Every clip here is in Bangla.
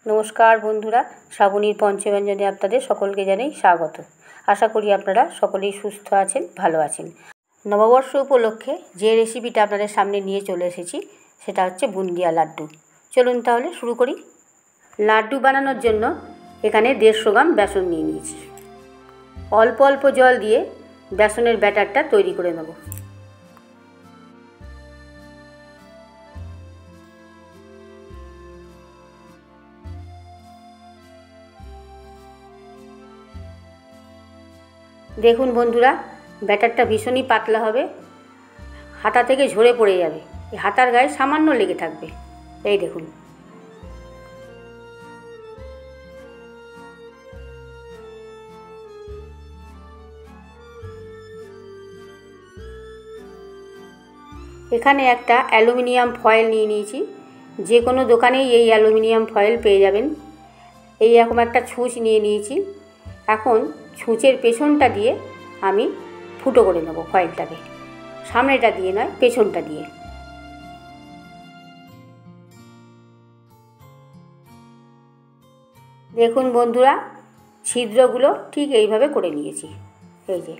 নমস্কার বন্ধুরা, শ্রাবণীর পঞ্চব্যঞ্জনে আপনাদের সকলকে জানাই স্বাগত। আশা করি আপনারা সকলেই সুস্থ আছেন, ভালো আছেন। নববর্ষ উপলক্ষে যে রেসিপিটা আপনাদের সামনে নিয়ে চলে এসেছি সেটা হচ্ছে বুন্দিয়া লাড্ডু। চলুন তাহলে শুরু করি। লাড্ডু বানানোর জন্য এখানে 150 গ্রাম বেসন নিয়ে নিয়েছি। অল্প অল্প জল দিয়ে বেসনের ব্যাটারটা তৈরি করে নেব। দেখুন বন্ধুরা, ব্যাটারটা ভীষণই পাতলা হবে, হাতা থেকে ঝরে পড়ে যাবে, এই হাতার গায়ে সামান্য লেগে থাকবে। এই দেখুন, এখানে একটা অ্যালুমিনিয়াম ফয়েল নিয়ে নিয়েছি। যে কোনো দোকানেই এই অ্যালুমিনিয়াম ফয়েল পেয়ে যাবেন। এই রকম একটা ছুঁচ নিয়ে নিয়েছি। এখন ছুঁচের পেছনটা দিয়ে আমি ফুটো করে নেব ফয়েলটাকে, সামনেটা দিয়ে নয়, পেছনটা দিয়ে। দেখুন বন্ধুরা, ছিদ্রগুলো ঠিক এইভাবে করে নিয়েছি। এই যে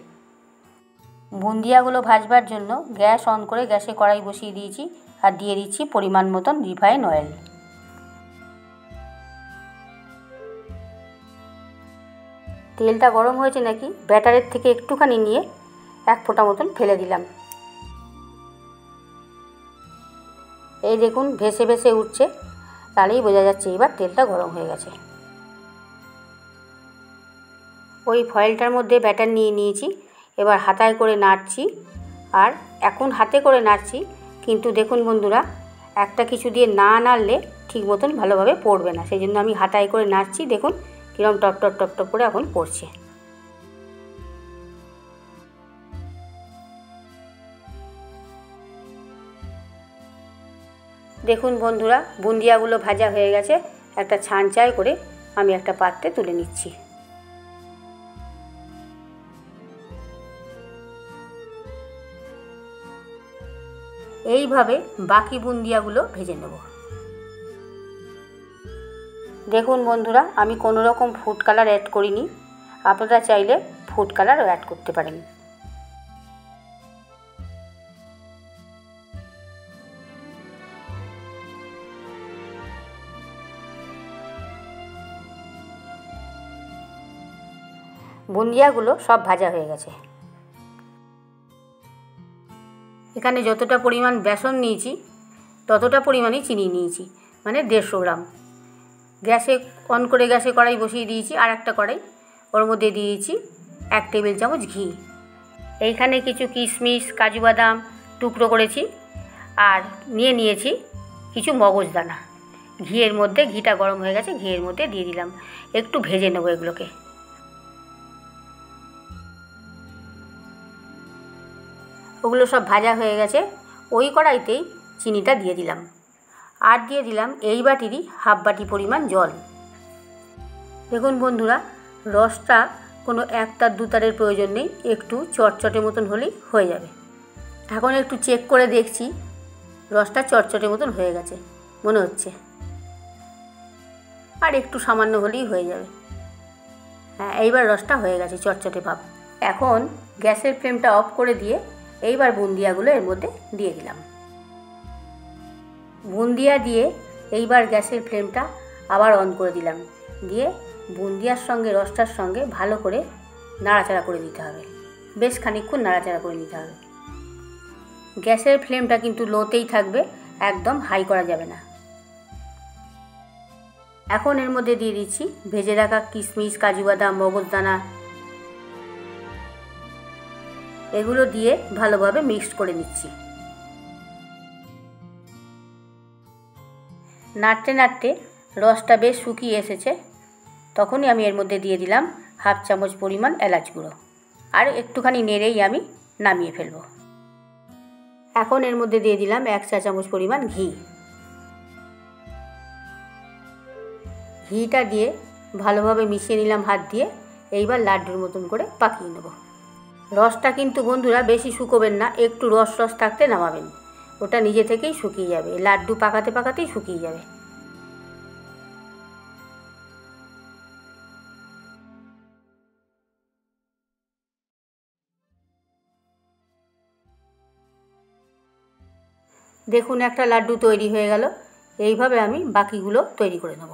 বুন্দিয়াগুলো ভাজবার জন্য গ্যাস অন করে গ্যাসে কড়াই বসিয়ে দিয়েছি আর দিয়ে দিচ্ছি পরিমাণ মতন রিফাইন অয়েল। তেলটা গরম হয়েছে নাকি ব্যাটারের থেকে একটুখানি নিয়ে 1 ফোঁটা মতন ফেলে দিলাম। এই দেখুন ভেসে ভেসে উঠছে, তাহলেই বোঝা যাচ্ছে এবার তেলটা গরম হয়ে গেছে। ওই ফয়েলটার মধ্যে ব্যাটার নিয়ে নিয়েছি। এবার হাতায় করে নাড়ছি, আর এখন হাতে করে নাড়ছি, কিন্তু দেখুন বন্ধুরা, একটা কিছু দিয়ে না নাড়লে ঠিক মতন ভালোভাবে পড়বে না, সেই জন্য আমি হাতায় করে নাড়ছি। দেখুন কীরকম টপ টপ টপ টপ করে এখন পড়ছে। দেখুন বন্ধুরা, বুন্দিয়াগুলো ভাজা হয়ে গেছে। একটা ছাঁচায় করে আমি একটা পাত্রে তুলে নিচ্ছি। এইভাবে বাকি বুন্দিয়াগুলো ভেজে নেব। দেখুন বন্ধুরা, আমি কোনো রকম ফুড কালার অ্যাড করিনি, আপনারা চাইলে ফুড কালারও অ্যাড করতে পারেন। বুন্দিয়াগুলো সব ভাজা হয়ে গেছে। এখানে যতটা পরিমাণ বেসন নিয়েছি ততটা পরিমাণই চিনি নিয়েছি, মানে 150 গ্রাম। গ্যাসে অন করে গ্যাসে কড়াই বসিয়ে দিয়েছি, আর একটা কড়াই, ওর মধ্যে দিয়েছি 1 টেবিল চামচ ঘি। এইখানে কিছু কিশমিশ, কাজু বাদাম টুকরো করেছি, আর নিয়েছি কিছু মগজদানা। ঘিয়ের মধ্যে, ঘিটা গরম হয়ে গেছে, ঘিয়ের মধ্যে দিয়ে দিলাম। একটু ভেজে নেবো এগুলোকে। ওগুলো সব ভাজা হয়ে গেছে। ওই কড়াইতেই চিনিটা দিয়ে দিলাম, আর দিয়ে দিলাম এই বাটিরই হাফ বাটি পরিমাণ জল। দেখুন বন্ধুরা, রসটা কোনো 1 তার 2 তারের প্রয়োজন নেই, একটু চটচটে মতন হলেই হয়ে যাবে। এখন একটু চেক করে দেখছি, রসটা চটচটে মতন হয়ে গেছে মনে হচ্ছে, আর একটু সামান্য হলেই হয়ে যাবে। হ্যাঁ, এইবার রসটা হয়ে গেছে, চটচটে ভাব। এখন গ্যাসের ফ্লেমটা অফ করে দিয়ে এইবার বুন্দিয়াগুলো এর মধ্যে দিয়ে দিলাম। বুন্দিয়া দিয়ে এইবার গ্যাসের ফ্লেমটা আবার অন করে দিলাম, দিয়ে বুন্দিয়ার সঙ্গে রসটার সঙ্গে ভালো করে নাড়াচাড়া করে দিতে হবে। বেশ খানিকক্ষণ নাড়াচাড়া করে নিতে হবে। গ্যাসের ফ্লেমটা কিন্তু লোতেই থাকবে, একদম হাই করা যাবে না। এখন এর মধ্যে দিয়ে দিচ্ছি ভেজে রাখা কিশমিশ, কাজু বাদাম, মগজদানা। এগুলো দিয়ে ভালোভাবে মিক্সড করে নিচ্ছি। নাড়তে নাড়তে রসটা বেশ শুকিয়ে এসেছে, তখনই আমি এর মধ্যে দিয়ে দিলাম হাফ চামচ পরিমাণ এলাচ গুঁড়ো, আর একটুখানি নেড়েই আমি নামিয়ে ফেলব। এখন এর মধ্যে দিয়ে দিলাম 1 চা চামচ পরিমাণ ঘি। ঘিটা দিয়ে ভালোভাবে মিশিয়ে নিলাম হাত দিয়ে। এইবার লাড্ডুর মতন করে পাকিয়ে নেব। রসটা কিন্তু বন্ধুরা বেশি শুকোবেন না, একটু রস রস থাকতে নামাবেন, ওটা নিজে থেকেই শুকিয়ে যাবে। লাড্ডু পাকাতে পাকাতেই শুকিয়ে যাবে। দেখুন একটা লাড্ডু তৈরি হয়ে গেল। এইভাবে আমি বাকিগুলো তৈরি করে নেব।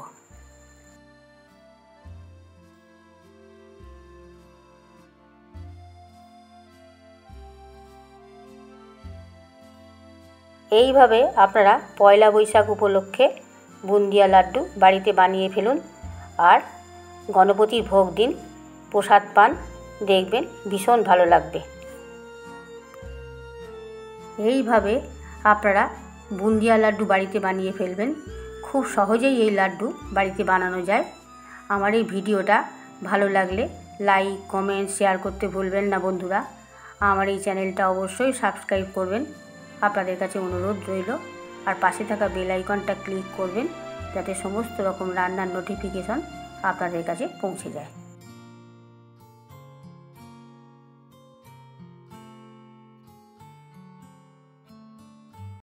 এইভাবে আপনারা পয়লা বৈশাখ উপলক্ষে বুন্দিয়া লাড্ডু বাড়িতে বানিয়ে ফেলুন আর গণপতির ভোগ দিন, প্রসাদ পান, দেখবেন ভীষণ ভালো লাগবে। এইভাবে আপনারা বুন্দিয়া লাড্ডু বাড়িতে বানিয়ে ফেলবেন। খুব সহজেই এই লাড্ডু বাড়িতে বানানো যায়। আমার এই ভিডিওটা ভালো লাগলে লাইক, কমেন্ট, শেয়ার করতে ভুলবেন না বন্ধুরা। আমার এই চ্যানেলটা অবশ্যই সাবস্ক্রাইব করবেন, আপনাদের কাছে অনুরোধ রইল। আর পাশে থাকা বেল আইকনটা ক্লিক করবেন যাতে সমস্ত রকম রান্নার নোটিফিকেশন আপনাদের কাছে পৌঁছে যায়।